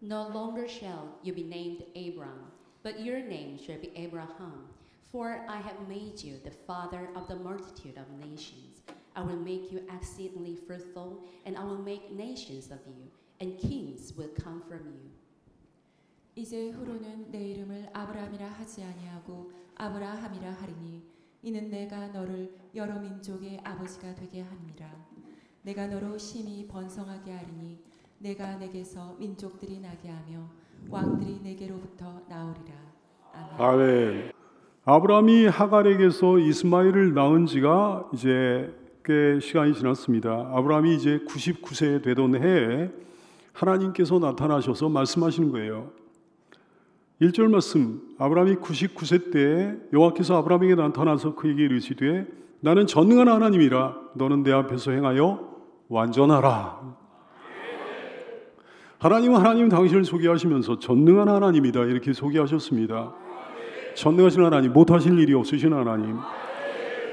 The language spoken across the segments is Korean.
No longer shall you be named Abram, but your name shall be Abraham. For I have made you the father of the multitude of nations. I will make you exceedingly fruitful, and I will make nations of you, and kings will come from you. 이제 후로는 내 이름을 아브라함이라 하지 아니하고 아브라함이라 하리니 이는 내가 너를 여러 민족의 아버지가 되게 함이라. 내가 너로 심히 번성하게 하리니 내가 내게서 민족들이 나게 하며 왕들이 내게로부터 나오리라. 아멘. 아멘. 아브라함이 하갈에게서 이스마엘을 낳은 지가 이제 꽤 시간이 지났습니다. 아브라함이 이제 99세 되던 해에 하나님께서 나타나셔서 말씀하시는 거예요. 1절 말씀, 아브라함이 99세 때 여호와께서 아브라함에게 나타나서 그에게 이르시되 나는 전능한 하나님이라 너는 내 앞에서 행하여 완전하라. 하나님은 당신을 소개하시면서 전능한 하나님이다 이렇게 소개하셨습니다. 전능하신 하나님, 못하실 일이 없으신 하나님,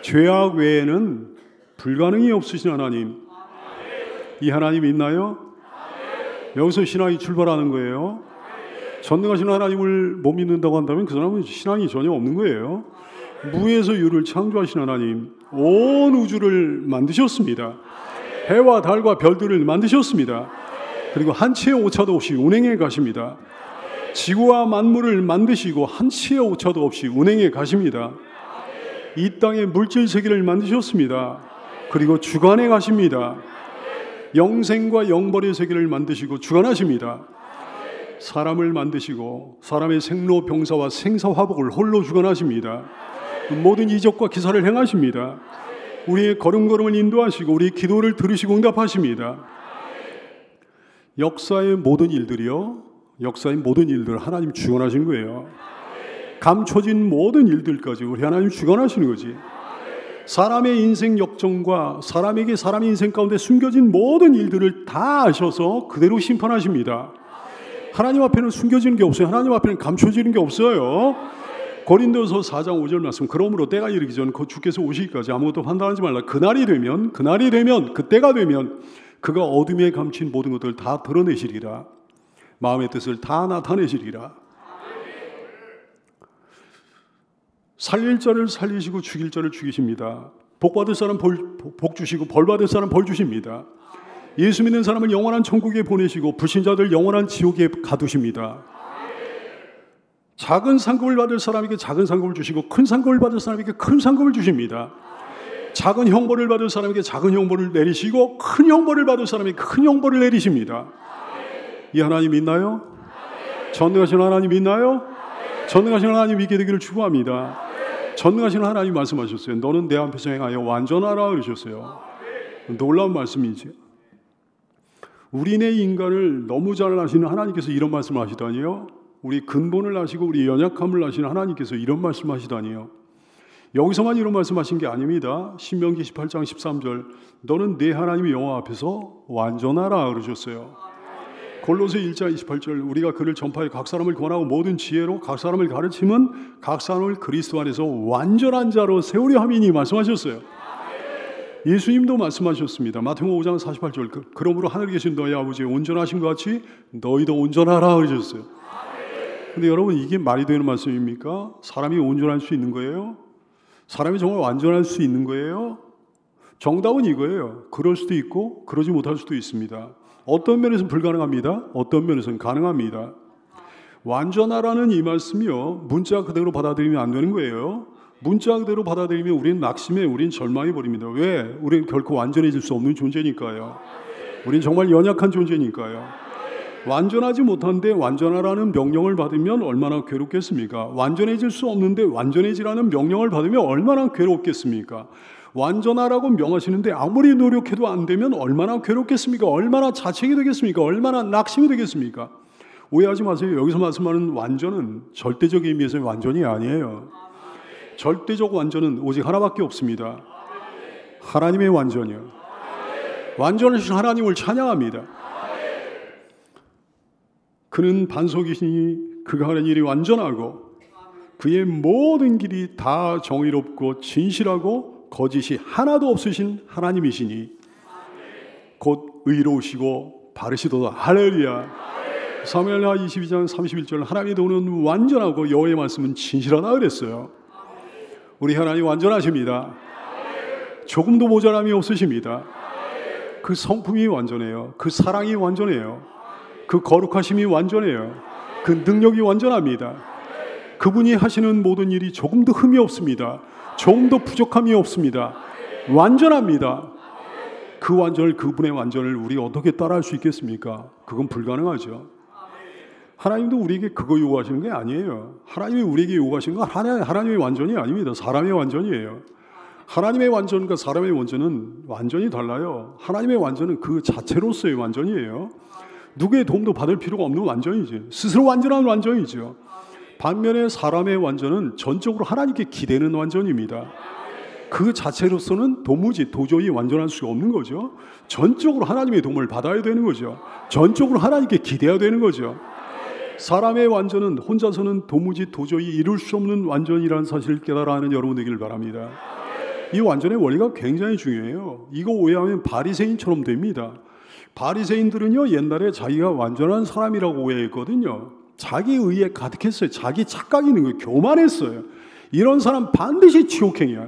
죄악 외에는 불가능이 없으신 하나님, 이 하나님 있나요? 여기서 신앙이 출발하는 거예요. 전능하신 하나님을 못 믿는다고 한다면 그 사람은 신앙이 전혀 없는 거예요. 무에서 유를 창조하신 하나님, 온 우주를 만드셨습니다. 해와 달과 별들을 만드셨습니다. 그리고 한 치의 오차도 없이 운행해 가십니다. 지구와 만물을 만드시고 한 치의 오차도 없이 운행해 가십니다. 이 땅의 물질 세계를 만드셨습니다. 그리고 주관해 가십니다. 영생과 영벌의 세계를 만드시고 주관하십니다. 사람을 만드시고 사람의 생로병사와 생사화복을 홀로 주관하십니다. 모든 이적과 기사를 행하십니다. 우리의 걸음걸음을 인도하시고 우리의 기도를 들으시고 응답하십니다. 역사의 모든 일들이요, 역사의 모든 일들 하나님 주관하신 거예요. 감춰진 모든 일들까지 우리 하나님 주관하시는 거지. 사람의 인생 역정과 사람에게 사람의 인생 가운데 숨겨진 모든 일들을 다 아셔서 그대로 심판하십니다. 하나님 앞에는 숨겨지는 게 없어요. 하나님 앞에는 감춰지는 게 없어요. 고린도서 4장 5절 말씀, 그러므로 때가 이르기 전 곧 주께서 오시기까지 아무것도 판단하지 말라. 그날이 되면 그때가 되면 그가 어둠에 감춘 모든 것들을 다 드러내시리라. 마음의 뜻을 다 나타내시리라. 살릴 자를 살리시고 죽일 자를 죽이십니다. 복 받을 사람 복 주시고 벌 받을 사람 벌 주십니다. 예수 믿는 사람을 영원한 천국에 보내시고 불신자들 영원한 지옥에 가두십니다. 작은 상급을 받을 사람에게 작은 상급을 주시고 큰 상급을 받을 사람에게 큰 상급을 주십니다. 작은 형벌을 받을 사람에게 작은 형벌을 내리시고 큰 형벌을 받을 사람에게 큰 형벌을 내리십니다. 이 하나님 있나요? 전능하신 하나님 있나요? 전능하신 하나님 믿게 되기를 축복합니다. 전능하신 하나님 말씀하셨어요. 너는 내 앞에서 행하여 완전하라 그러셨어요. 놀라운 말씀이지. 우리네 인간을 너무 잘 아시는 하나님께서 이런 말씀을 하시다니요. 우리 근본을 아시고 우리 연약함을 아시는 하나님께서 이런 말씀을 하시다니요. 여기서만 이런 말씀하신 게 아닙니다. 신명기 18장 13절 너는 내 하나님의 여호와 앞에서 완전하라 그러셨어요. 골로새 1장 28절 우리가 그를 전파해 각 사람을 권하고 모든 지혜로 각 사람을 가르치면 각 사람을 그리스도 안에서 완전한 자로 세우려 함이니 말씀하셨어요. 예수님도 말씀하셨습니다. 마태복음 5장 48절 그러므로 하늘에 계신 너희 아버지 온전하신 것 같이 너희도 온전하라 그러셨어요. 근데 여러분 이게 말이 되는 말씀입니까? 사람이 온전할 수 있는 거예요? 사람이 정말 완전할 수 있는 거예요? 정답은 이거예요. 그럴 수도 있고 그러지 못할 수도 있습니다. 어떤 면에서는 불가능합니다. 어떤 면에서는 가능합니다. 완전하라는 이 말씀이요, 문자 그대로 받아들이면 안 되는 거예요. 문자 그대로 받아들이면 우리는 낙심해, 우리는 절망해 버립니다. 왜? 우리는 결코 완전해질 수 없는 존재니까요. 우리는 정말 연약한 존재니까요. 완전하지 못한데 완전하라는 명령을 받으면 얼마나 괴롭겠습니까? 완전해질 수 없는데 완전해지라는 명령을 받으면 얼마나 괴롭겠습니까? 완전하라고 명하시는데 아무리 노력해도 안 되면 얼마나 괴롭겠습니까? 얼마나 자책이 되겠습니까? 얼마나 낙심이 되겠습니까? 오해하지 마세요. 여기서 말씀하는 완전은 절대적 의미에서의 완전이 아니에요. 절대적 완전은 오직 하나밖에 없습니다. 하나님의 완전이요. 완전하신 하나님을 찬양합니다. 그는 반석이시니 그가 하는 일이 완전하고 그의 모든 길이 다 정의롭고 진실하고 거짓이 하나도 없으신 하나님이시니 곧 의로우시고 바르시도다. 할렐루야. 사무엘하 22장 31절 하나님의 도는 완전하고 여호와의 말씀은 진실하다 그랬어요. 우리 하나님 완전하십니다. 조금도 모자람이 없으십니다. 그 성품이 완전해요. 그 사랑이 완전해요. 그 거룩하심이 완전해요. 그 능력이 완전합니다. 그분이 하시는 모든 일이 조금도 흠이 없습니다. 조금도 부족함이 없습니다. 완전합니다. 그 완전을, 그분의 완전을 우리가 어떻게 따라할 수 있겠습니까? 그건 불가능하죠. 하나님도 우리에게 그거 요구하시는 게 아니에요. 하나님이 우리에게 요구하시는 건 하나님의 완전이 아닙니다. 사람의 완전이에요. 하나님의 완전과 사람의 완전은 완전히 달라요. 하나님의 완전은 그 자체로서의 완전이에요. 누구의 도움도 받을 필요가 없는 완전이지. 스스로 완전한 완전이죠. 반면에 사람의 완전은 전적으로 하나님께 기대는 완전입니다. 그 자체로서는 도저히 완전할 수가 없는 거죠. 전적으로 하나님의 도움을 받아야 되는 거죠. 전적으로 하나님께 기대야 되는 거죠. 사람의 완전은 혼자서는 도저히 이룰 수 없는 완전이라는 사실을 깨달아 하는 여러분 되기를 바랍니다. 이 완전의 원리가 굉장히 중요해요. 이거 오해하면 바리새인처럼 됩니다. 바리새인들은요, 옛날에 자기가 완전한 사람이라고 오해했거든요. 자기 의에 가득했어요. 자기 착각이 있는 거예요. 교만했어요. 이런 사람 반드시 지옥행이야.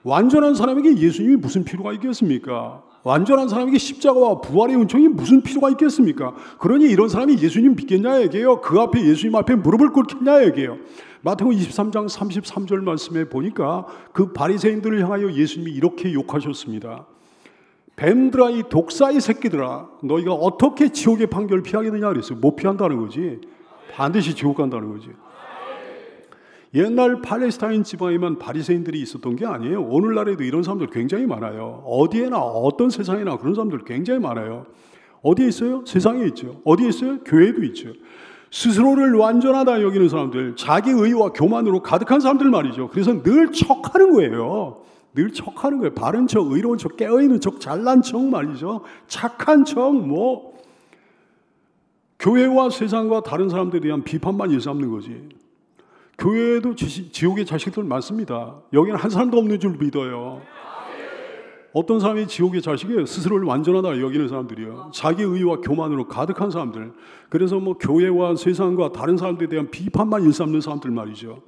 완전한 사람에게 예수님이 무슨 필요가 있겠습니까? 완전한 사람에게 십자가와 부활의 은총이 무슨 필요가 있겠습니까? 그러니 이런 사람이 예수님 믿겠냐 얘기해요. 그 앞에 예수님 앞에 무릎을 꿇겠냐 얘기해요. 마태복음 23장 33절 말씀에 보니까 그 바리새인들을 향하여 예수님이 이렇게 욕하셨습니다. 뱀들아, 이 독사의 새끼들아, 너희가 어떻게 지옥의 판결을 피하겠느냐 그랬어요. 못 피한다는 거지. 반드시 지옥 간다는 거지. 옛날 팔레스타인 지방에만 바리새인들이 있었던 게 아니에요. 오늘날에도 이런 사람들 굉장히 많아요. 어디에나 어떤 세상이나 그런 사람들 굉장히 많아요. 어디에 있어요? 세상에 있죠. 어디에 있어요? 교회에도 있죠. 스스로를 완전하다 여기는 사람들, 자기 의와 교만으로 가득한 사람들 말이죠. 그래서 늘 척하는 거예요. 늘 척하는 거예요. 바른 척, 의로운 척, 깨어있는 척, 잘난 척 말이죠. 착한 척, 교회와 세상과 다른 사람들에 대한 비판만 일삼는 거지. 교회에도 지옥의 자식들 많습니다. 여기는 한 사람도 없는 줄 믿어요. 어떤 사람이 지옥의 자식이에요? 스스로를 완전하다 여기는 사람들이요. 자기 의와 교만으로 가득한 사람들. 그래서 교회와 세상과 다른 사람들에 대한 비판만 일삼는 사람들 말이죠.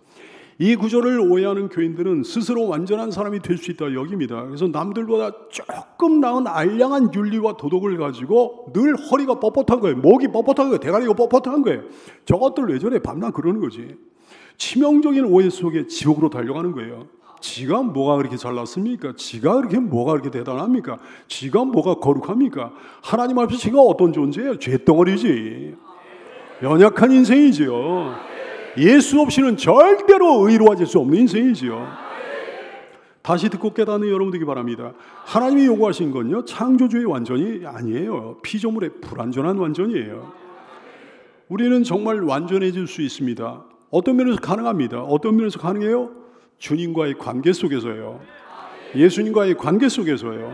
이 구조를 오해하는 교인들은 스스로 완전한 사람이 될 수 있다 여깁니다. 그래서 남들보다 조금 나은 알량한 윤리와 도덕을 가지고 늘 허리가 뻣뻣한 거예요. 목이 뻣뻣한 거예요. 대가리가 뻣뻣한 거예요. 저것들 왜 저래? 밤낮 그러는 거지. 치명적인 오해 속에 지옥으로 달려가는 거예요. 지가 뭐가 그렇게 잘났습니까? 지가 그렇게 뭐가 그렇게 대단합니까? 지가 뭐가 거룩합니까? 하나님 앞에서 지가 어떤 존재예요? 죄덩어리지. 연약한 인생이지요. 예수 없이는 절대로 의로워질 수 없는 인생이지요. 다시 듣고 깨닫는 여러분 되기 바랍니다. 하나님이 요구하신 건요, 창조주의 완전이 아니에요. 피조물의 불완전한 완전이에요. 우리는 정말 완전해질 수 있습니다. 어떤 면에서 가능합니다. 어떤 면에서 가능해요? 주님과의 관계 속에서요. 예수님과의 관계 속에서요.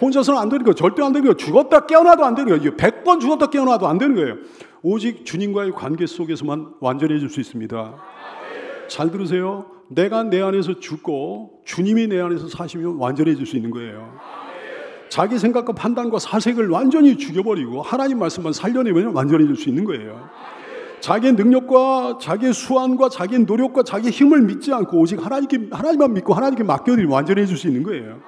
혼자서는 안 되는 거예요. 절대 안 되는 거예요. 죽었다 깨어나도 안 되는 거예요. 100번 죽었다 깨어나도 안 되는 거예요. 오직 주님과의 관계 속에서만 완전해질 수 있습니다. 잘 들으세요. 내가 내 안에서 죽고 주님이 내 안에서 사시면 완전해질 수 있는 거예요. 자기 생각과 판단과 사색을 완전히 죽여버리고 하나님 말씀만 살려내면 완전해질 수 있는 거예요. 자기의 능력과 자기의 수완과 자기의 노력과 자기의 힘을 믿지 않고 오직 하나님만 믿고 하나님께 맡겨드리면 완전해질 수 있는 거예요.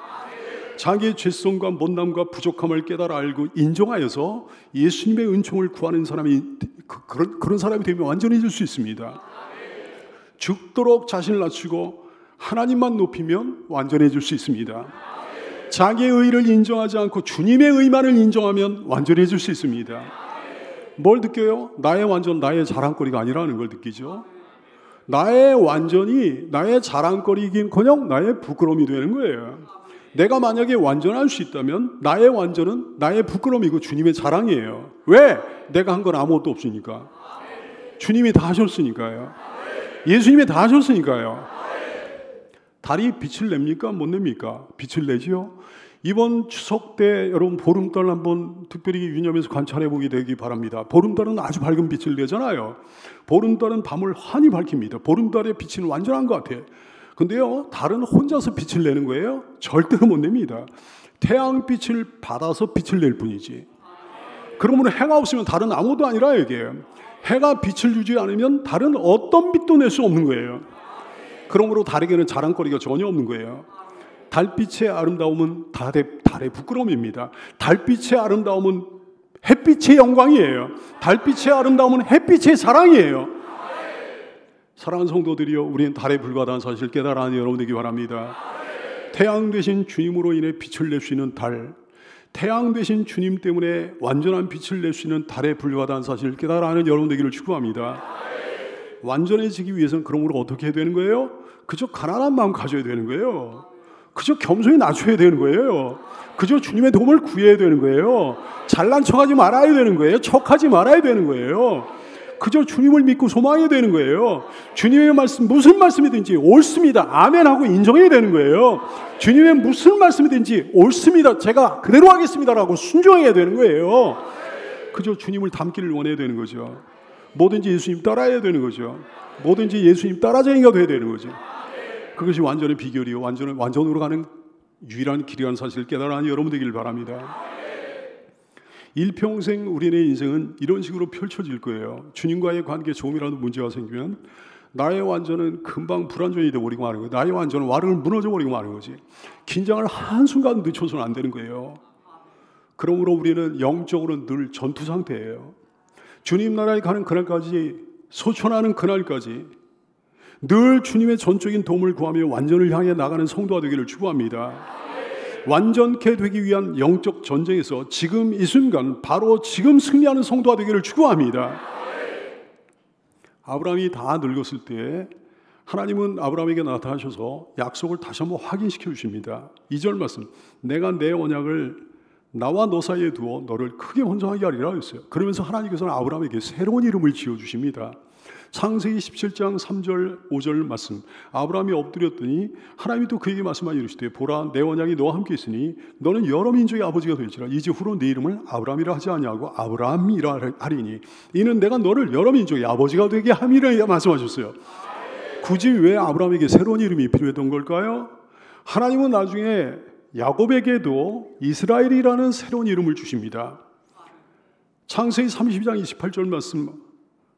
자기의 죄성과 못남과 부족함을 깨달아 알고 인정하여서 예수님의 은총을 구하는 사람이 그런 사람이 되면 완전해질 수 있습니다. 죽도록 자신을 낮추고 하나님만 높이면 완전해질 수 있습니다. 자기의 의를 인정하지 않고 주님의 의만을 인정하면 완전해질 수 있습니다. 뭘 느껴요? 나의 완전, 나의 자랑거리가 아니라는 걸 느끼죠. 나의 완전이 나의 자랑거리이긴커녕 나의 부끄러움이 되는 거예요. 내가 만약에 완전할 수 있다면 나의 완전은 나의 부끄러움이고 주님의 자랑이에요. 왜? 내가 한 건 아무것도 없으니까. 주님이 다 하셨으니까요. 예수님이 다 하셨으니까요. 달이 빛을 냅니까? 못 냅니까? 빛을 내지요. 이번 추석 때 여러분 보름달 한번 특별히 유념해서 관찰해 보게 되기 바랍니다. 보름달은 아주 밝은 빛을 내잖아요. 보름달은 밤을 환히 밝힙니다. 보름달의 빛은 완전한 것 같아요. 근데요, 달은 혼자서 빛을 내는 거예요? 절대로 못 냅니다. 태양빛을 받아서 빛을 낼 뿐이지. 그러므로 해가 없으면 달은 아무것도 아니라 이게 해가 빛을 주지 않으면 달은 어떤 빛도 낼 수 없는 거예요. 그러므로 달에게는 자랑거리가 전혀 없는 거예요. 달빛의 아름다움은 달의 부끄러움입니다. 달빛의 아름다움은 햇빛의 영광이에요. 달빛의 아름다움은 햇빛의 사랑이에요. 사랑하는 성도들이여, 우리는 달에 불과하다는 사실을 깨달아 여러분 되기 바랍니다. 태양 대신 주님으로 인해 빛을 낼 수 있는 달, 태양 대신 주님 때문에 완전한 빛을 낼 수 있는 달에 불과하다는 사실을 깨달아 하는 여러분 되기를 축복합니다. 완전해지기 위해서는 그러므로 어떻게 해야 되는 거예요? 그저 가난한 마음 가져야 되는 거예요. 그저 겸손히 낮춰야 되는 거예요. 그저 주님의 도움을 구해야 되는 거예요. 잘난 척하지 말아야 되는 거예요. 척하지 말아야 되는 거예요. 그저 주님을 믿고 소망해야 되는 거예요. 주님의 말씀, 무슨 말씀이든지 옳습니다, 아멘 하고 인정해야 되는 거예요. 주님의 무슨 말씀이든지 옳습니다, 제가 그대로 하겠습니다라고 순종해야 되는 거예요. 그저 주님을 닮기를 원해야 되는 거죠. 뭐든지 예수님 따라해야 되는 거죠. 뭐든지 예수님 따라쟁이가 돼야 되는 거죠. 그것이 완전의 비결이요, 완전으로 가는 유일한 길이라는 사실을 깨달아 여러분 되기를 바랍니다. 일평생 우리의 인생은 이런 식으로 펼쳐질 거예요. 주님과의 관계에 조금이라도 문제가 생기면 나의 완전은 금방 불완전이 되어버리고 마는 거예요. 나의 완전은 와르르 무너져버리고 마는 거지. 긴장을 한순간 늦춰서는 안 되는 거예요. 그러므로 우리는 영적으로 늘 전투 상태예요. 주님 나라에 가는 그날까지, 소천하는 그날까지 늘 주님의 전적인 도움을 구하며 완전을 향해 나가는 성도가 되기를 축복합니다. 완전케 되기 위한 영적 전쟁에서 지금 이 순간 바로 지금 승리하는 성도가 되기를 축복합니다. 아브라함이 다 늙었을 때 하나님은 아브라함에게 나타나셔서 약속을 다시 한번 확인시켜 주십니다. 2절 말씀, 내가 내 언약을 나와 너 사이에 두어 너를 크게 번성하게 하리라 했어요. 그러면서 하나님께서는 아브라함에게 새로운 이름을 지어주십니다. 창세기 17장 3절 5절 말씀, 아브라함이 엎드렸더니 하나님이 또 그에게 말씀하여 이르시되 보라, 내 언약이 너와 함께 있으니 너는 여러 민족의 아버지가 될지라. 이제 후로 네 이름을 아브라함이라 하지 아니하고 아브라함이라 하리니 이는 내가 너를 여러 민족의 아버지가 되게 함이라 말씀하셨어요. 굳이 왜 아브라함에게 새로운 이름이 필요했던 걸까요? 하나님은 나중에 야곱에게도 이스라엘이라는 새로운 이름을 주십니다. 창세기 32장 28절 말씀,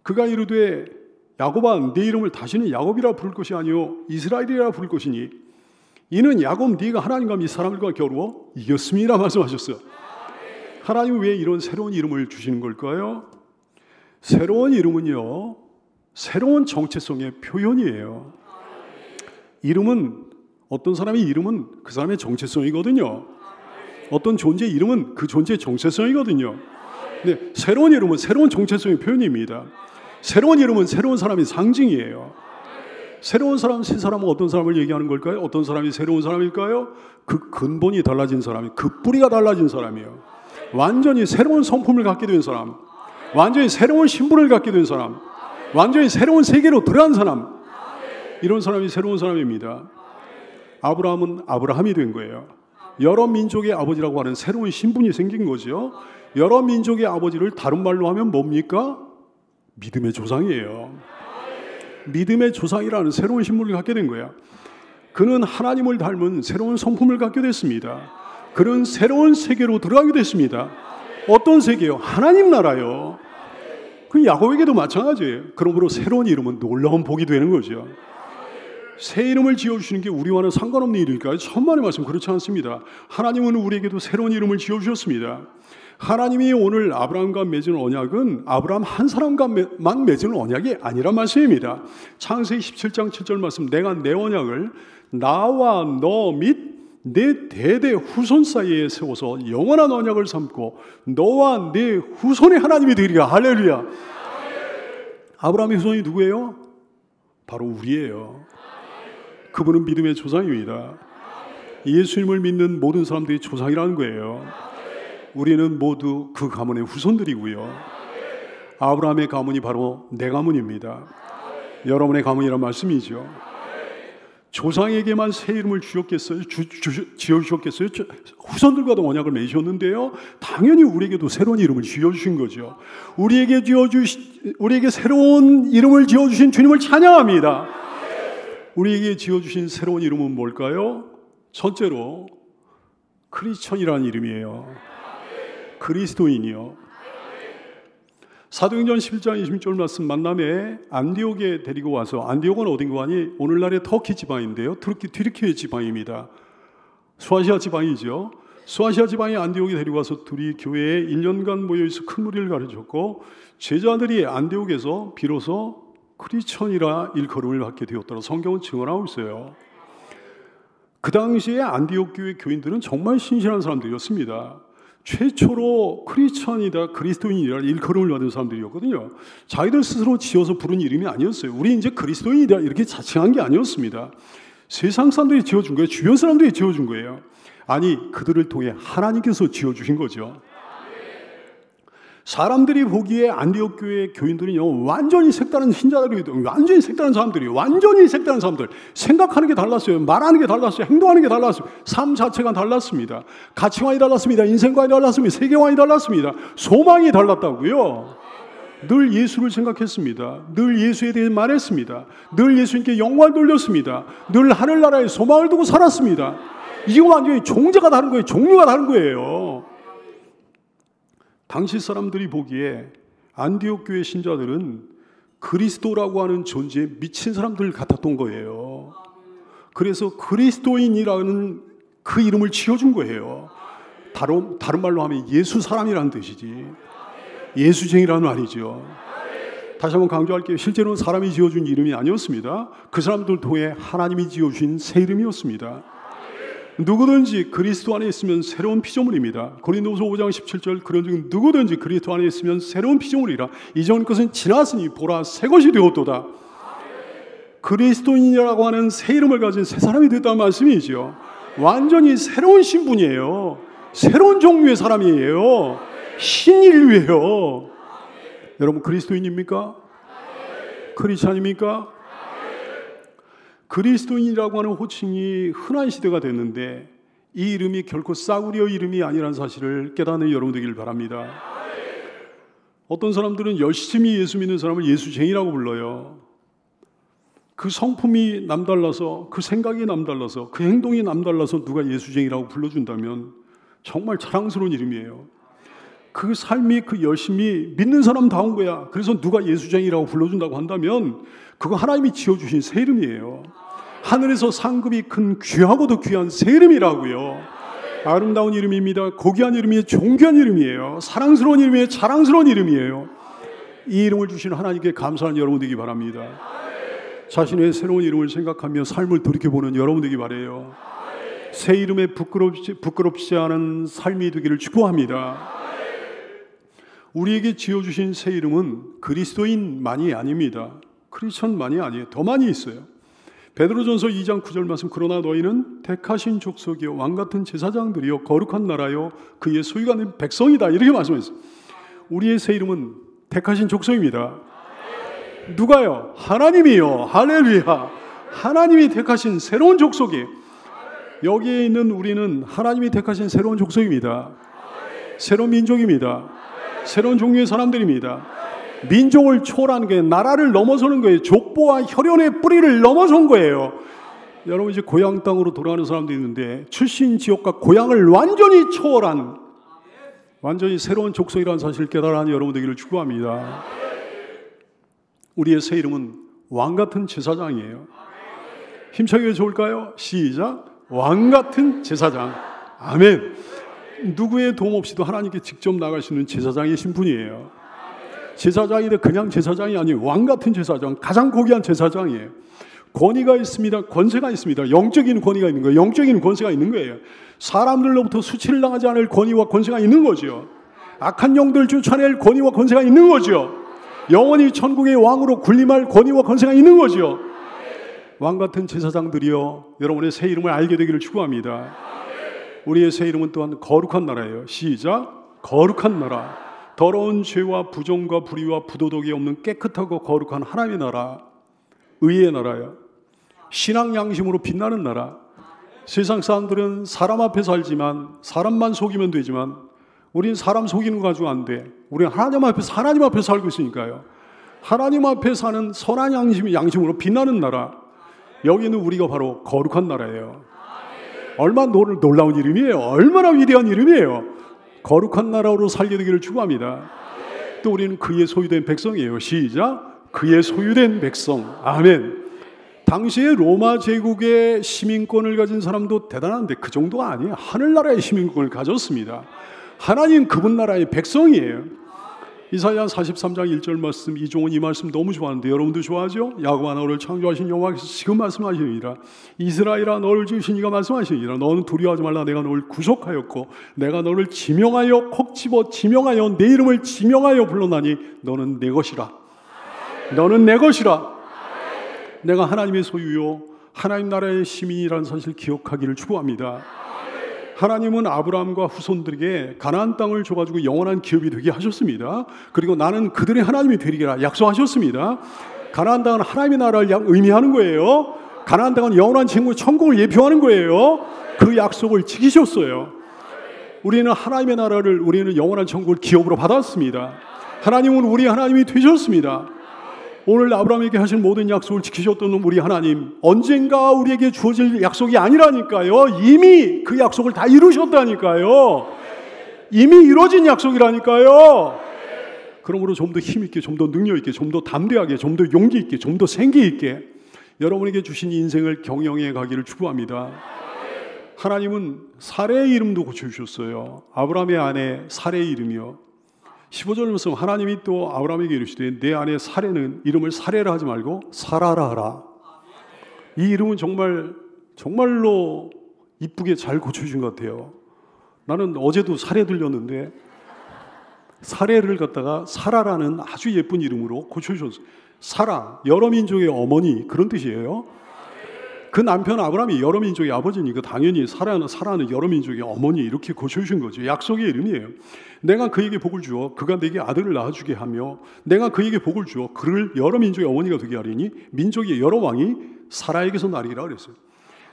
그가 이르되 야곱아, 네 이름을 다시는 야곱이라 부를 것이 아니요 이스라엘이라 부를 것이니 이는 야곱 네가 하나님과 이 사람들과 겨루어 이겼음이라 말씀하셨어요. 하나님은 왜 이런 새로운 이름을 주시는 걸까요? 새로운 이름은요, 새로운 정체성의 표현이에요. 이름은, 어떤 사람의 이름은 그 사람의 정체성이거든요. 어떤 존재의 이름은 그 존재의 정체성이거든요. 근데 새로운 이름은 새로운 정체성의 표현입니다. 새로운 이름은 새로운 사람의 상징이에요. 새로운 사람, 새 사람은 어떤 사람을 얘기하는 걸까요? 어떤 사람이 새로운 사람일까요? 그 근본이 달라진 사람이, 그 뿌리가 달라진 사람이에요. 완전히 새로운 성품을 갖게 된 사람, 완전히 새로운 신분을 갖게 된 사람, 완전히 새로운 세계로 들어간 사람, 이런 사람이 새로운 사람입니다. 아브라함은 아브라함이 된 거예요. 여러 민족의 아버지라고 하는 새로운 신분이 생긴 거죠. 여러 민족의 아버지를 다른 말로 하면 뭡니까? 믿음의 조상이에요. 믿음의 조상이라는 새로운 신분을 갖게 된 거야. 그는 하나님을 닮은 새로운 성품을 갖게 됐습니다. 그는 새로운 세계로 들어가게 됐습니다. 어떤 세계요? 하나님 나라요. 그 야곱에게도 마찬가지예요. 그러므로 새로운 이름은 놀라운 복이 되는 거죠. 새 이름을 지어주시는 게 우리와는 상관없는 일일까요? 천만의 말씀 그렇지 않습니다. 하나님은 우리에게도 새로운 이름을 지어주셨습니다. 하나님이 오늘 아브라함과 맺은 언약은 아브라함 한 사람과만 맺은 언약이 아니란 말씀입니다. 창세기 17장 7절 말씀, 내가 내 언약을 나와 너 및 내 대대 후손 사이에 세워서 영원한 언약을 삼고 너와 내 후손의 하나님이 되리라. 할렐루야. 아브라함의 후손이 누구예요? 바로 우리예요. 그분은 믿음의 조상입니다. 예수님을 믿는 모든 사람들이 조상이라는 거예요. 우리는 모두 그 가문의 후손들이고요. 아브라함의 가문이 바로 내 가문입니다. 여러분의 가문이란 말씀이죠. 조상에게만 새 이름을 지어주셨겠어요? 후손들과도 언약을 맺으셨는데요. 당연히 우리에게도 새로운 이름을 지어주신 거죠. 우리에게 새로운 이름을 지어주신 주님을 찬양합니다. 우리에게 지어주신 새로운 이름은 뭘까요? 첫째로 크리스천이라는 이름이에요. 그리스도인이요. 사도행전 11장 26절 말씀 만남에 안디옥에 데리고 와서, 안디옥은 어딘가 하니 오늘날의 터키 지방인데요, 튀르키예 지방입니다. 소아시아 지방이죠. 소아시아 지방의 안디옥에 데리고 와서 둘이 교회에 1년간 모여있어 큰 무리를 가르쳤고, 제자들이 안디옥에서 비로소 크리스천이라 일컬음을 받게 되었다고 성경은 증언하고 있어요. 그 당시에 안디옥 교회 교인들은 정말 신실한 사람들이었습니다. 최초로 크리스천이다, 그리스도인이라 일컬음을 받은 사람들이었거든요. 자기들 스스로 지어서 부른 이름이 아니었어요. 우리 이제 그리스도인이다 이렇게 자칭한 게 아니었습니다. 세상 사람들이 지어준 거예요. 주변 사람들이 지어준 거예요. 아니, 그들을 통해 하나님께서 지어주신 거죠. 사람들이 보기에 안디옥 교회 교인들은요, 완전히 색다른 신자들이거든요. 완전히 색다른 사람들이에요. 완전히 색다른 사람들. 생각하는 게 달랐어요. 말하는 게 달랐어요. 행동하는 게 달랐어요. 삶 자체가 달랐습니다. 가치관이 달랐습니다. 인생관이 달랐습니다. 세계관이 달랐습니다. 소망이 달랐다고요. 늘 예수를 생각했습니다. 늘 예수에 대해 말했습니다. 늘 예수님께 영광을 돌렸습니다. 늘 하늘나라에 소망을 두고 살았습니다. 이거 완전히 종자가 다른 거예요. 종류가 다른 거예요. 당시 사람들이 보기에 안디옥 교회 신자들은 그리스도라고 하는 존재에 미친 사람들 같았던 거예요. 그래서 그리스도인이라는 그 이름을 지어준 거예요. 다른 말로 하면 예수 사람이라는 뜻이지, 예수쟁이라는 말이죠. 다시 한번 강조할게요. 실제로는 사람이 지어준 이름이 아니었습니다. 그 사람들 통해 하나님이 지어주신 새 이름이었습니다. 누구든지 그리스도 안에 있으면 새로운 피조물입니다. 고린도후서 5장 17절, 그런즉 누구든지 그리스도 안에 있으면 새로운 피조물이라. 이전 것은 지났으니 보라 새 것이 되었도다. 그리스도인이라고 하는 새 이름을 가진 새 사람이 됐다는 말씀이죠. 완전히 새로운 신분이에요. 새로운 종류의 사람이에요. 신인류예요. 여러분 그리스도인입니까? 크리스찬입니까? 그리스도인이라고 하는 호칭이 흔한 시대가 됐는데 이 이름이 결코 싸구려 이름이 아니라는 사실을 깨닫는 여러분 되기를 바랍니다. 어떤 사람들은 열심히 예수 믿는 사람을 예수쟁이라고 불러요. 그 성품이 남달라서, 그 생각이 남달라서, 그 행동이 남달라서 누가 예수쟁이라고 불러준다면 정말 자랑스러운 이름이에요. 그 삶이, 그 열심히 믿는 사람다운 거야. 그래서 누가 예수쟁이라고 불러준다고 한다면 그거 하나님이 지어주신 새 이름이에요. 하늘에서 상급이 큰 귀하고도 귀한 새 이름이라고요. 아름다운 이름입니다. 고귀한 이름이에요. 존귀한 이름이에요. 사랑스러운 이름이에요. 자랑스러운 이름이에요. 이 이름을 주신 하나님께 감사하는 여러분 되기 바랍니다. 자신의 새로운 이름을 생각하며 삶을 돌이켜보는 여러분 되기 바라요. 새 이름에 부끄럽지 않은 삶이 되기를 축복합니다. 우리에게 지어주신 새 이름은 그리스도인만이 아닙니다. 크리스천만이 아니에요. 더 많이 있어요. 베드로전서 2장 9절 말씀, 그러나 너희는 택하신 족속이요 왕같은 제사장들이요 거룩한 나라요 그의 소유가 된 백성이다, 이렇게 말씀했어요. 우리의 새 이름은 택하신 족속입니다. 누가요? 하나님이요. 할렐루야. 하나님이 택하신 새로운 족속이에요. 여기에 있는 우리는 하나님이 택하신 새로운 족속입니다. 새로운 민족입니다. 새로운 종류의 사람들입니다. 민족을 초월하는 게 나라를 넘어서는 거예요. 족보와 혈연의 뿌리를 넘어선 거예요. 여러분 이제 고향 땅으로 돌아가는 사람도 있는데 출신 지역과 고향을 완전히 초월한, 완전히 새로운 족속이라는 사실을 깨달아는 여러분 되기를 축복합니다. 우리의 새 이름은 왕같은 제사장이에요. 힘차게 외쳐볼까요? 시작. 왕같은 제사장. 아멘. 누구의 도움 없이도 하나님께 직접 나갈 수 있는 제사장이신 분이에요. 제사장인데 그냥 제사장이 아니에요. 왕같은 제사장, 가장 고귀한 제사장이에요. 권위가 있습니다. 권세가 있습니다. 영적인 권위가 있는 거예요. 영적인 권세가 있는 거예요. 사람들로부터 수치를 당하지 않을 권위와 권세가 있는 거죠. 악한 영들을 쫓아낼 권위와 권세가 있는 거죠. 영원히 천국의 왕으로 군림할 권위와 권세가 있는 거죠. 왕같은 제사장들이여 여러분의 새 이름을 알게 되기를 축복합니다. 우리의 새 이름은 또한 거룩한 나라예요. 시작. 거룩한 나라. 더러운 죄와 부정과 불의와 부도덕이 없는 깨끗하고 거룩한 하나님의 나라, 의의 나라요. 신앙 양심으로 빛나는 나라. 세상 사람들은 사람 앞에 살지만, 사람만 속이면 되지만 우린 사람 속이는 거 가지고 안 돼. 우리는 하나님 앞에 살고 있으니까요. 하나님 앞에 사는 선한 양심으로 빛나는 나라. 여기는 우리가 바로 거룩한 나라예요. 얼마나 놀라운 이름이에요. 얼마나 위대한 이름이에요. 거룩한 나라로 살게 되기를 축복합니다. 또 우리는 그의 소유된 백성이에요. 시작. 그의 소유된 백성. 아멘. 당시에 로마 제국의 시민권을 가진 사람도 대단한데 그 정도가 아니에요. 하늘나라의 시민권을 가졌습니다. 하나님 그분 나라의 백성이에요. 이사야 43장 1절 말씀, 이종은 이 말씀 너무 좋아하는데 여러분도 좋아하죠? 야곱아 너를 창조하신 여호와께서 지금 말씀하시니라. 이스라엘아 너를 지으신 이가 말씀하시니라. 너는 두려워하지 말라. 내가 너를 구속하였고 내가 너를 지명하여 콕 집어 지명하여 내 이름을 지명하여 불러나니 너는 내 것이라. 너는 내 것이라. 내가 하나님의 소유요 하나님 나라의 시민이라는 사실을 기억하기를 축복합니다. 하나님은 아브라함과 후손들에게 가나안 땅을 줘가지고 영원한 기업이 되게 하셨습니다. 그리고 나는 그들의 하나님이 되리라 약속하셨습니다. 가나안 땅은 하나님의 나라를 의미하는 거예요. 가나안 땅은 영원한 천국을 예표하는 거예요. 그 약속을 지키셨어요. 우리는 하나님의 나라를, 우리는 영원한 천국을 기업으로 받았습니다. 하나님은 우리 하나님이 되셨습니다. 오늘 아브라함에게 하신 모든 약속을 지키셨던 우리 하나님, 언젠가 우리에게 주어질 약속이 아니라니까요. 이미 그 약속을 다 이루셨다니까요. 이미 이루어진 약속이라니까요. 그러므로 좀 더 힘있게, 좀 더 능력있게, 좀 더 담대하게, 좀 더 용기있게, 좀 더 생기있게 여러분에게 주신 인생을 경영해 가기를 축복합니다. 하나님은 사레의 이름도 고쳐주셨어요. 아브라함의 아내 사레의 이름이요. 15절 말씀 하나님이 또 아브라함에게 이르시되 내 아내 사레는 이름을 사레라 하지 말고 사라라 하라. 이 이름은 정말로 이쁘게 잘 고쳐주신 것 같아요. 나는 어제도 사레 들렸는데 사레를 갖다가 사라라는 아주 예쁜 이름으로 고쳐주셨어요. 사라, 여러 민족의 어머니 그런 뜻이에요. 그 남편 아브라함이 여러 민족의 아버지니까 당연히 사라는 여러 민족의 어머니 이렇게 고쳐주신 거죠. 약속의 이름이에요. 내가 그에게 복을 주어 그가 내게 아들을 낳아주게 하며 내가 그에게 복을 주어 그를 여러 민족의 어머니가 되게 하리니 민족의 여러 왕이 사라에게서 나리라 그랬어요.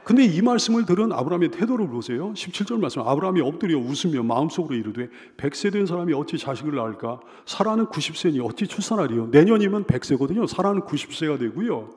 근데 이 말씀을 들은 아브라함의 태도를 보세요. 17절 말씀 아브라함이 엎드려 웃으며 마음속으로 이르되 100세 된 사람이 어찌 자식을 낳을까? 사라는 90세니 어찌 출산하리요? 내년이면 100세거든요. 사라는 90세가 되고요.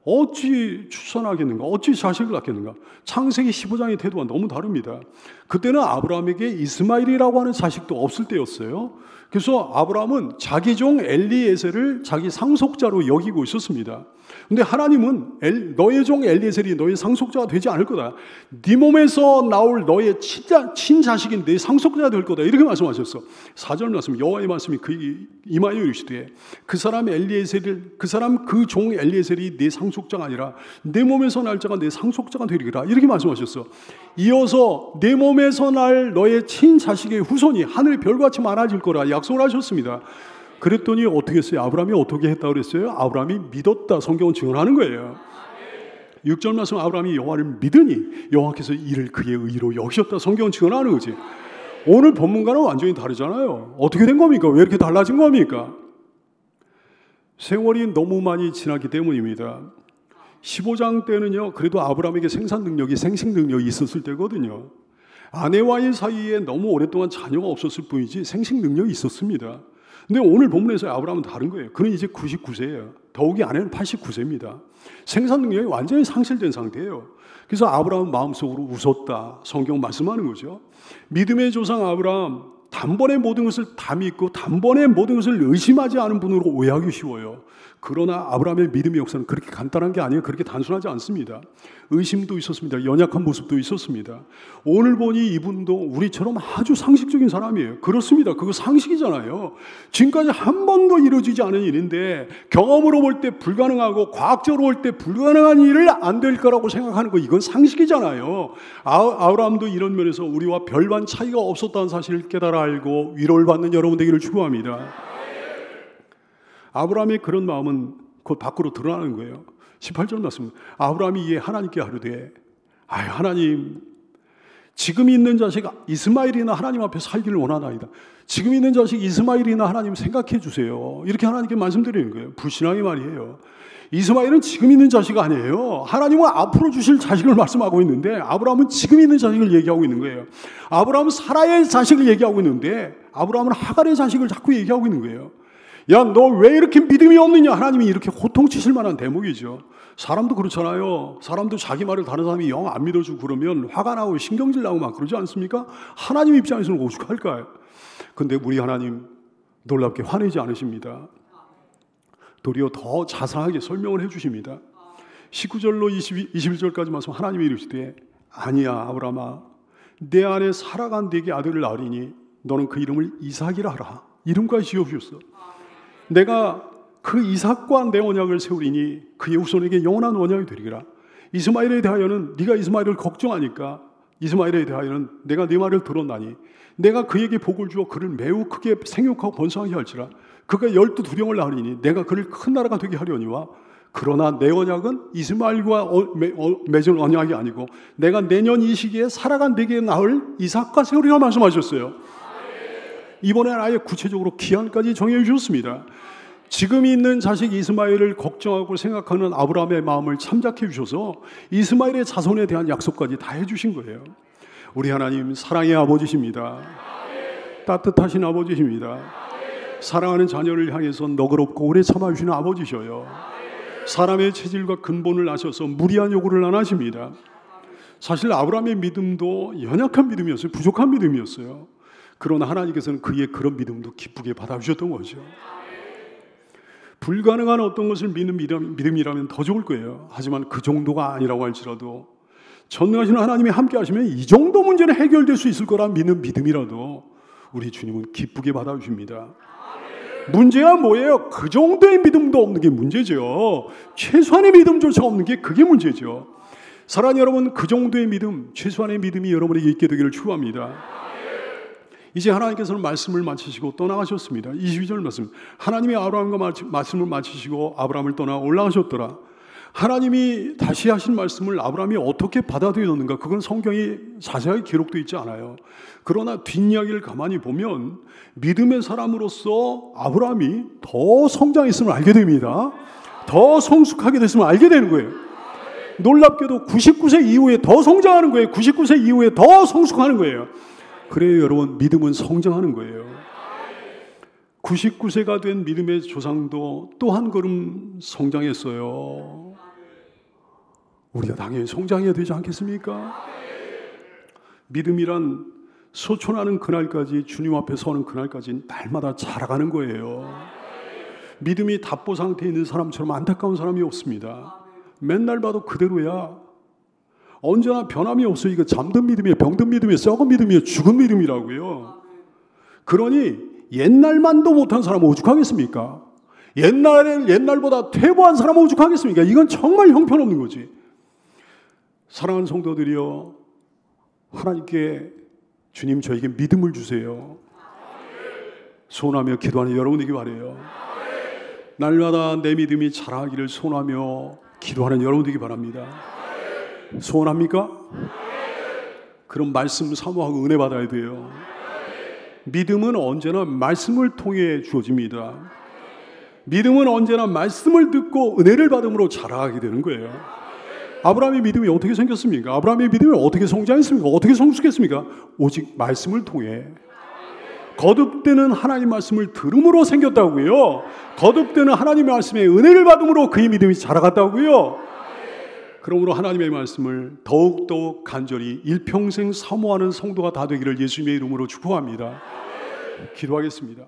어찌 출산하겠는가? 어찌 자식을 낳겠는가? 창세기 15장의 태도가 너무 다릅니다. 그때는 아브라함에게 이스마엘이라고 하는 자식도 없을 때였어요. 그래서 아브라함은 자기 종 엘리에셀을 자기 상속자로 여기고 있었습니다. 근데 하나님은 너의 종 엘리에셀이 너의 상속자가 되지 않을 거다. 네 몸에서 나올 너의 친자식인 내 상속자가 될 거다. 이렇게 말씀하셨어. 4절 말씀 여호와의 말씀이 그에게 임하여 이르시되 그 사람 그 종 엘리에셀이 내 상속자가 아니라 내 몸에서 날 자가 내 상속자가 되리라. 이렇게 말씀하셨어. 이어서 내 몸에서 날 너의 친자식의 후손이 하늘 별같이 많아질 거라 약속을 하셨습니다. 그랬더니 어떻게 했어요? 아브라함이 어떻게 했다고 그랬어요? 아브라함이 믿었다. 성경은 증언하는 거예요. 6절 말씀 아브라함이 여호와를 믿으니 여호와께서 이를 그의 의로 여기셨다. 성경은 증언하는 거지. 오늘 본문과는 완전히 다르잖아요. 어떻게 된 겁니까? 왜 이렇게 달라진 겁니까? 세월이 너무 많이 지났기 때문입니다. 15장 때는요, 그래도 아브라함에게 생식 능력이 있었을 때거든요. 아내와의 사이에 너무 오랫동안 자녀가 없었을 뿐이지 생식 능력이 있었습니다. 근데 오늘 본문에서 아브라함은 다른 거예요. 그는 이제 99세예요. 더욱이 아내는 89세입니다. 생산 능력이 완전히 상실된 상태예요. 그래서 아브라함은 마음속으로 웃었다. 성경 말씀하는 거죠. 믿음의 조상 아브라함, 단번에 모든 것을 다 믿고 단번에 모든 것을 의심하지 않은 분으로 오해하기 쉬워요. 그러나 아브라함의 믿음의 역사는 그렇게 간단한 게 아니에요. 그렇게 단순하지 않습니다. 의심도 있었습니다. 연약한 모습도 있었습니다. 오늘 보니 이분도 우리처럼 아주 상식적인 사람이에요. 그렇습니다. 그거 상식이잖아요. 지금까지 한 번도 이루어지지 않은 일인데 경험으로 볼 때 불가능하고 과학적으로 볼 때 불가능한 일을 안 될 거라고 생각하는 거 이건 상식이잖아요. 아브라함도 이런 면에서 우리와 별반 차이가 없었다는 사실을 깨달아 알고 위로를 받는 여러분 되기를 축복합니다. 아브라함의 그런 마음은 곧 밖으로 드러나는 거예요. 18절 말씀 아브라함이 이에 하나님께 하루되 하나님 지금 있는 자식 이스마엘이나 하나님 앞에 살기를 원하나이다. 지금 있는 자식 이스마엘이나 하나님 생각해 주세요. 이렇게 하나님께 말씀드리는 거예요. 불신앙이 말이에요. 이스마엘은 지금 있는 자식 아니에요. 하나님은 앞으로 주실 자식을 말씀하고 있는데 아브라함은 지금 있는 자식을 얘기하고 있는 거예요. 아브라함은 사라의 자식을 얘기하고 있는데 아브라함은 하갈의 자식을 자꾸 얘기하고 있는 거예요. 야, 너 왜 이렇게 믿음이 없느냐? 하나님이 이렇게 호통치실 만한 대목이죠. 사람도 그렇잖아요. 사람도 자기 말을 다른 사람이 영 안 믿어주고 그러면 화가 나고 신경질 나고 막 그러지 않습니까? 하나님 입장에서는 오죽할까요? 근데 우리 하나님 놀랍게 화내지 않으십니다. 도리어 더 자세하게 설명을 해주십니다. 19절로 21절까지 말씀 하나님이 이르시되 아니야 아브라함아 내 안에 살아간 네게 아들을 낳으리니 너는 그 이름을 이삭이라 하라. 이름까지 지어주셨어. 내가 그 이삭과 내 언약을 세우리니 그의 후손에게 영원한 언약이 되리라. 이스마엘에 대하여는 네가 이스마엘을 걱정하니까 이스마엘에 대하여는 내가 네 말을 들었나니 내가 그에게 복을 주어 그를 매우 크게 생육하고 번성하게 할지라. 그가 12두령을 낳으리니 내가 그를 큰 나라가 되게 하려니와 그러나 내 언약은 이스마엘과 맺은 언약이 아니고 내가 내년 이 시기에 살아간 네게 낳을 이삭과 세우리라 말씀하셨어요. 이번엔 아예 구체적으로 기한까지 정해 주셨습니다. 지금 있는 자식 이스마엘을 걱정하고 생각하는 아브라함의 마음을 참작해 주셔서 이스마엘의 자손에 대한 약속까지 다 해주신 거예요. 우리 하나님 사랑의 아버지십니다. 따뜻하신 아버지십니다. 사랑하는 자녀를 향해서 너그럽고 오래 참아주시는 아버지셔요. 사람의 체질과 근본을 아셔서 무리한 요구를 안 하십니다. 사실 아브라함의 믿음도 연약한 믿음이었어요. 부족한 믿음이었어요. 그러나 하나님께서는 그의 그런 믿음도 기쁘게 받아주셨던 거죠. 불가능한 어떤 것을 믿는 믿음이라면 더 좋을 거예요. 하지만 그 정도가 아니라고 할지라도 전능하신 하나님이 함께 하시면 이 정도 문제는 해결될 수 있을 거라 믿는 믿음이라도 우리 주님은 기쁘게 받아주십니다. 문제가 뭐예요? 그 정도의 믿음도 없는 게 문제죠. 최소한의 믿음조차 없는 게 그게 문제죠. 사랑하는 여러분, 그 정도의 믿음, 최소한의 믿음이 여러분에게 있게 되기를 축원합니다. 이제 하나님께서는 말씀을 마치시고 떠나가셨습니다. 22절 말씀. 하나님이 아브라함과 말씀을 마치시고 아브라함을 떠나 올라가셨더라. 하나님이 다시 하신 말씀을 아브라함이 어떻게 받아들였는가? 그건 성경이 자세하게 기록되어 있지 않아요. 그러나 뒷이야기를 가만히 보면 믿음의 사람으로서 아브라함이 더 성장했음을 알게 됩니다. 더 성숙하게 됐음을 알게 되는 거예요. 놀랍게도 99세 이후에 더 성장하는 거예요. 99세 이후에 더 성숙하는 거예요. 그래요, 여러분. 믿음은 성장하는 거예요. 99세가 된 믿음의 조상도 또 한 걸음 성장했어요. 우리가 당연히 성장해야 되지 않겠습니까? 믿음이란 소천하는 그날까지, 주님 앞에 서는 그날까지 날마다 자라가는 거예요. 믿음이 답보 상태에 있는 사람처럼 안타까운 사람이 없습니다. 맨날 봐도 그대로야. 언제나 변함이 없어요. 이거 잠든 믿음이에요. 병든 믿음이에요. 썩은 믿음이에요. 죽은 믿음이라고요. 그러니 옛날만도 못한 사람은 오죽하겠습니까? 옛날보다 퇴보한 사람은 오죽하겠습니까? 이건 정말 형편없는 거지. 사랑하는 성도들이여, 하나님께 주님 저에게 믿음을 주세요. 소원하며 기도하는 여러분에게 바라요. 날마다 내 믿음이 자라기를 소원하며 기도하는 여러분에게 바랍니다. 소원합니까? 그럼 말씀 사모하고 은혜 받아야 돼요. 믿음은 언제나 말씀을 통해 주어집니다. 믿음은 언제나 말씀을 듣고 은혜를 받음으로 자라게 되는 거예요. 아브라함의 믿음이 어떻게 생겼습니까? 아브라함의 믿음이 어떻게 성장했습니까? 어떻게 성숙했습니까? 오직 말씀을 통해. 거듭되는 하나님 말씀을 들음으로 생겼다고요. 거듭되는 하나님의 말씀에 은혜를 받음으로 그의 믿음이 자라갔다고요. 그러므로 하나님의 말씀을 더욱더 간절히 일평생 사모하는 성도가 다 되기를 예수님의 이름으로 축복합니다. 기도하겠습니다.